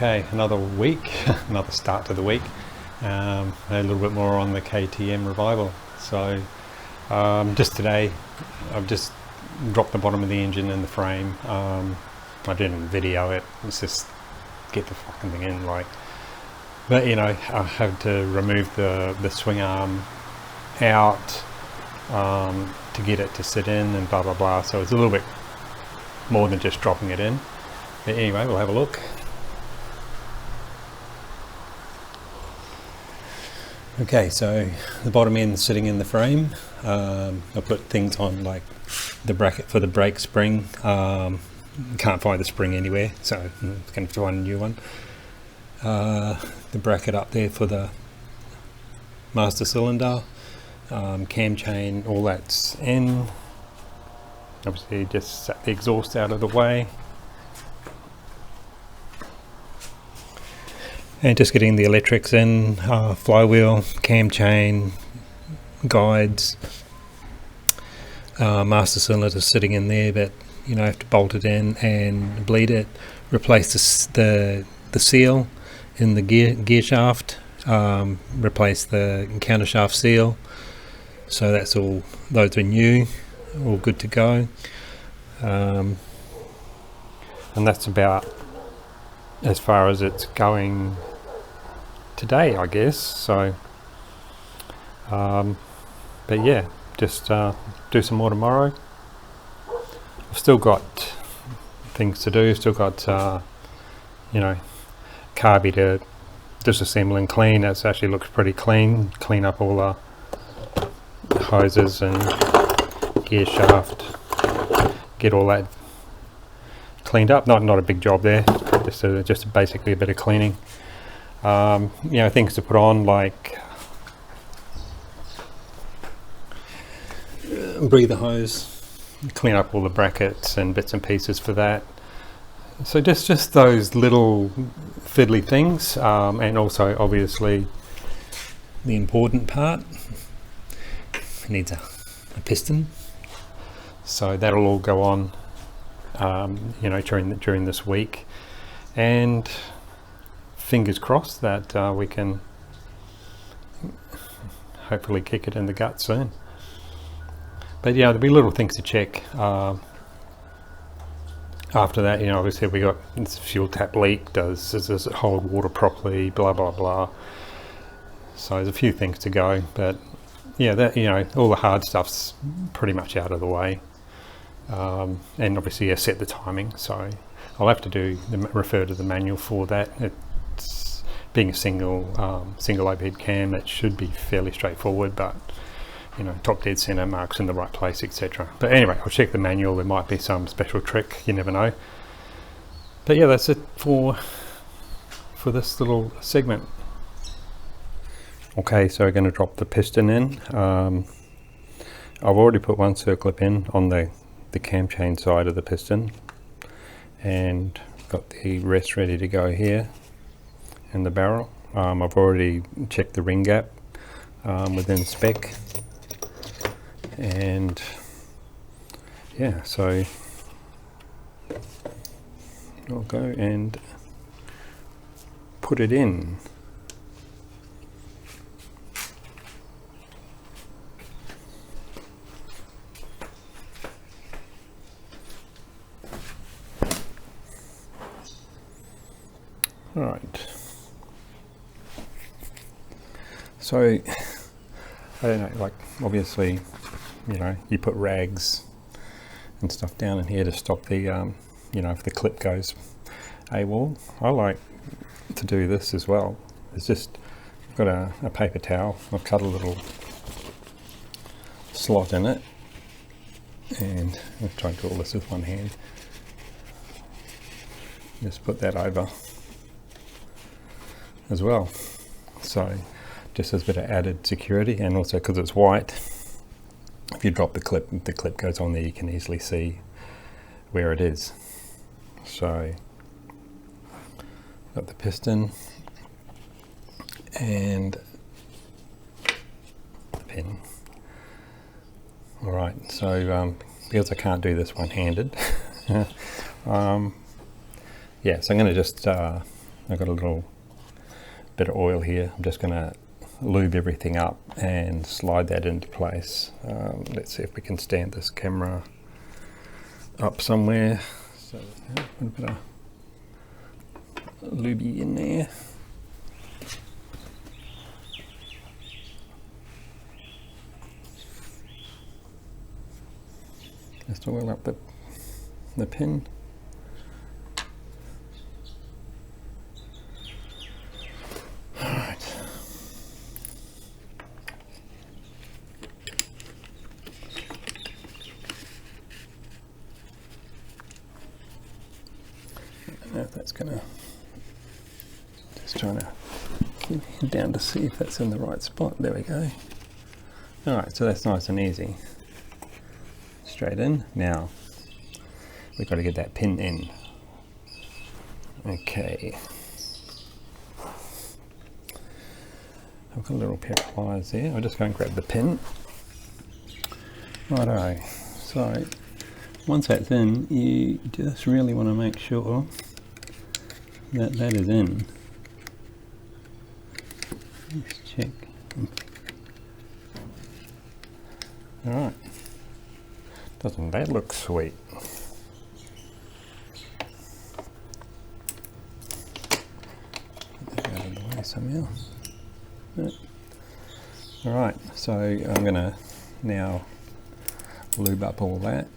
Okay, another week, another start to the week. A little bit more on the KTM Revival. So just today, I've just dropped the bottom of the engine and the frame. I didn't video it. Let's just get the fucking thing in, like. But you know, I had to remove the swing arm out to get it to sit in and blah blah blah. So it's a little bit more than just dropping it in. But anyway, we'll have a look. Okay, so the bottom end sitting in the frame. I put things on like the bracket for the brake spring. Can't find the spring anywhere, so I'm going to find a new one. The bracket up there for the master cylinder, cam chain, all that's in. Obviously just set the exhaust out of the way. And just getting the electrics in, flywheel, cam chain, guides, master cylinder sitting in there, but you know, I have to bolt it in and bleed it, replace the seal in the gear shaft, replace the counter shaft seal. So that's all, those are new, all good to go. And that's about as far as it's going today, I guess. So but yeah, just do some more tomorrow. I've still got things to do, still got you know, carby to disassemble and clean. It actually looks pretty clean. Clean up all the hoses and gear shaft, get all that cleaned up. Not a big job there, just basically a bit of cleaning. You know, things to put on like breather hose, clean up all the brackets and bits and pieces for that. So just those little fiddly things, and also obviously the important part, it needs a piston. So that'll all go on you know, during this week, and fingers crossed that we can hopefully kick it in the gut soon. But yeah, there'll be little things to check after that. You know, obviously we got this fuel tap leak, does it hold water properly, blah blah blah. So there's a few things to go, but yeah, that, you know, all the hard stuff's pretty much out of the way. And obviously I set the timing, so I'll have to refer to the manual for that. It's being a single overhead cam, it should be fairly straightforward, but you know, top dead center, marks in the right place, etc. But anyway, I'll check the manual. There might be some special trick, you never know. But yeah, that's it for this little segment. Okay, so we're going to drop the piston in. I've already put one circlip in on the cam chain side of the piston, and got the rest ready to go here in the barrel. I've already checked the ring gap within spec, and yeah, so I'll go and put it in. All right, so I don't know, like obviously, you know, you put rags and stuff down in here to stop the you know, if the clip goes AWOL. I like to do this as well. It's just, I've got a paper towel, I've cut a little slot in it, and I'm trying to do all this with one hand. Just put that over as well, so just as a bit of added security, and also because it's white, if you drop the clip goes on there, you can easily see where it is. So got the piston and the pin. All right, so because I can't do this one-handed, yeah, so I'm going to just I've got a little bit of oil here. I'm just going to lube everything up and slide that into place. Let's see if we can stand this camera up somewhere. So a bit of lubey in there. Just oil up the pin. Alright. I don't know if that's gonna, just trying to head down to see if that's in the right spot. There we go. Alright, so that's nice and easy. Straight in. Now we've got to get that pin in. Okay. I've got a little pair of pliers there. I'll just go and grab the pin. Righto. So once that's in, you just really want to make sure that that is in. Let's check. Alright. Doesn't that look sweet? Get that out of the way somehow. Yep. Alright, so I'm going to now lube up all that.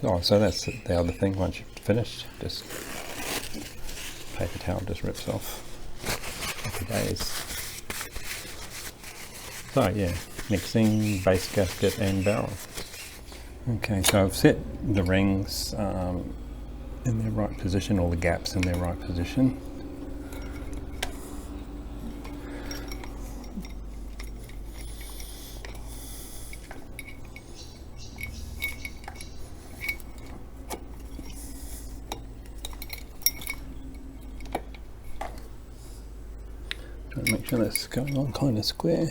Oh, so that's the other thing. Once you've finished, just paper towel just rips off. Happy days. So yeah, next thing, base gasket and barrel. Okay, so I've set the rings in their right position, all the gaps in their right position. Trying to make sure that's going on kind of square.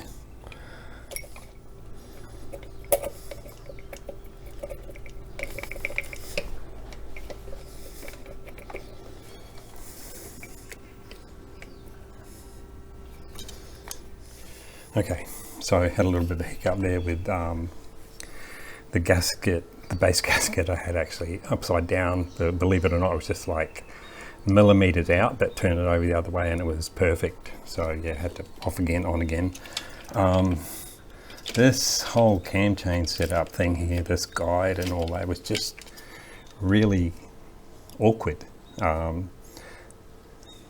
Okay, so I had a little bit of a hiccup there with the gasket, the base gasket I had actually upside down. Believe it or not, it was just like millimeters out, but turned it over the other way and it was perfect. So yeah, had to off again, on again. This whole cam chain setup thing here, this guide and all that was just really awkward.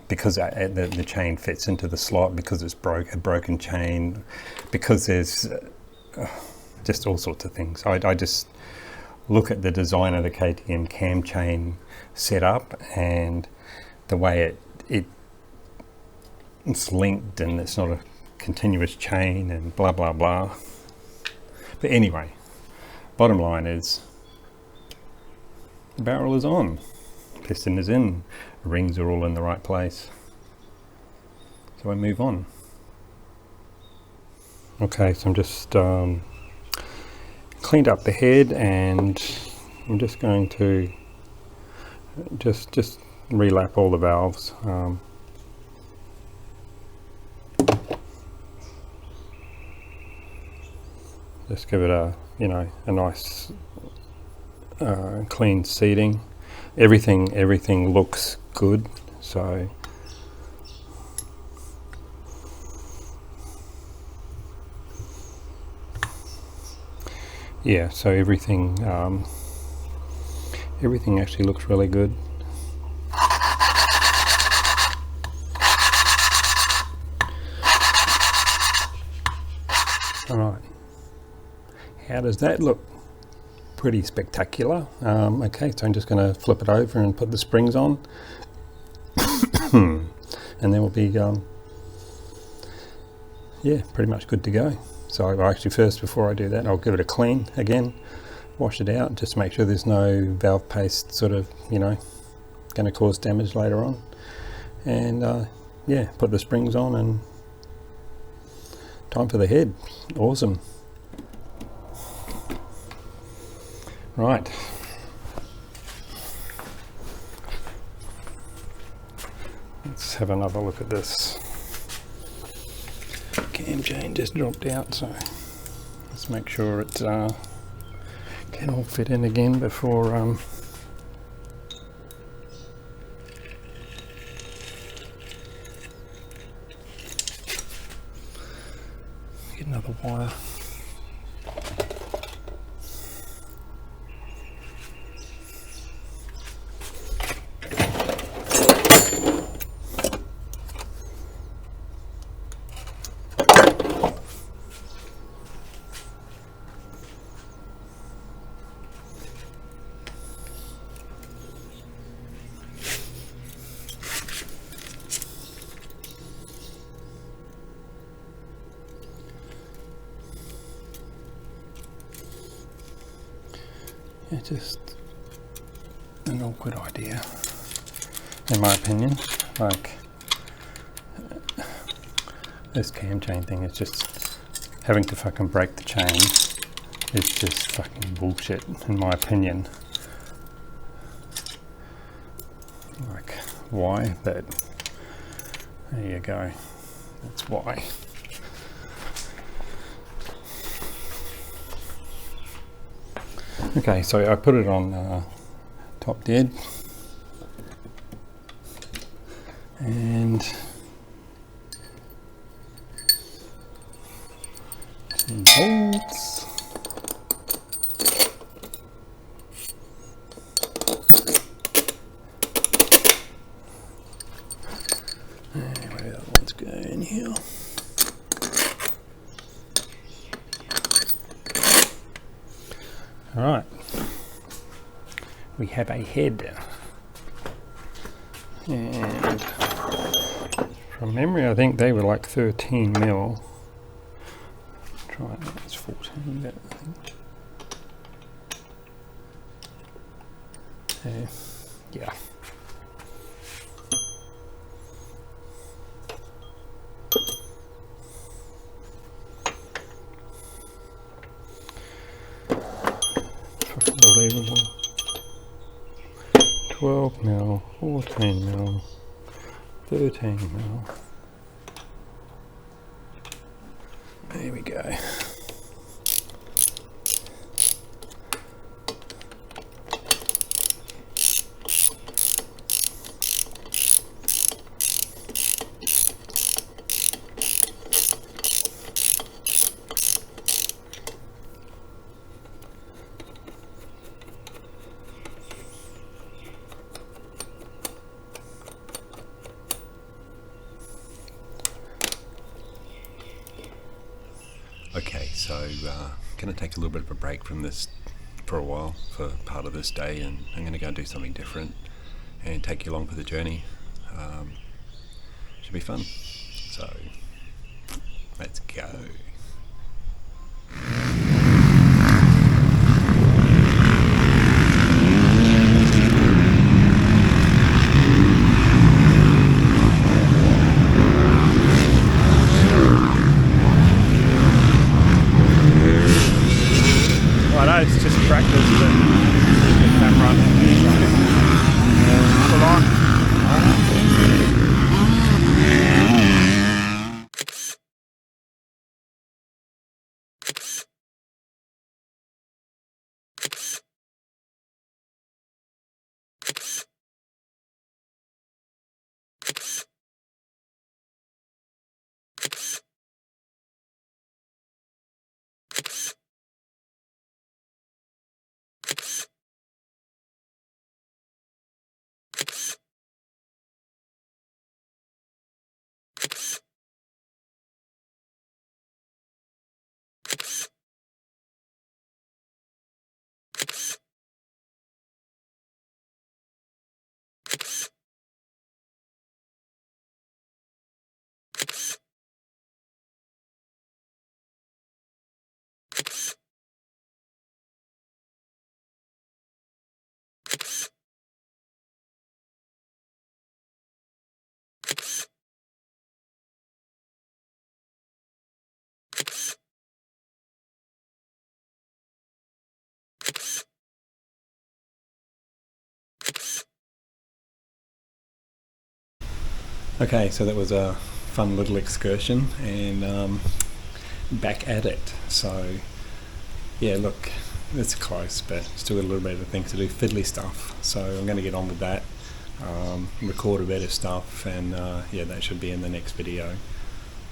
Because the chain fits into the slot, because it's a broken chain, because there's just all sorts of things. I just look at the design of the KTM cam chain setup and the way it's linked, and it's not a continuous chain and blah blah blah. But anyway, bottom line is the barrel is on, piston is in, rings are all in the right place. So I move on. Okay, so I'm just cleaned up the head, and I'm just going to just relap all the valves. Just give it a nice clean seating. Everything looks good, so yeah, so everything actually looks really good. All right, how does that look? Pretty spectacular. Okay, so I'm just going to flip it over and put the springs on, and then we'll be yeah, pretty much good to go. So I actually, first, before I do that, I'll give it a clean again, wash it out, just make sure there's no valve paste sort of, going to cause damage later on. And yeah, put the springs on, and time for the head. Awesome. Right. Let's let's have another look at this. Cam chain just dropped out, so let's make sure it can all fit in again before get another wire. It's just an awkward idea, in my opinion. Like, this cam chain thing is just having to fucking break the chain is just fucking bullshit, in my opinion. Like, why? But there you go. That's why. Okay, so I put it on top dead, and some bolts. Where the other ones go in here. All right, we have a head, and from memory I think they were like 13 mil. Try it, it's 14 bit, I think. Yeah. Unbelievable. 12 mil, 14 mil, 13 mil. There we go. Okay, so going to take a little bit of a break from this for a while, for part of this day, and I'm going to go and do something different and take you along for the journey. Should be fun. So, let's go. It's just practice, but the camera full on. Okay, so that was a fun little excursion, and back at it. So yeah, look, it's close, but still got a little bit of things to do, fiddly stuff. So I'm going to get on with that, record a bit of stuff, and yeah, that should be in the next video.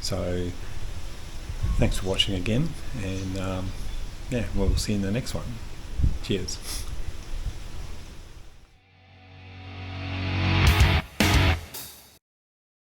So thanks for watching again, and yeah, we'll see you in the next one. Cheers.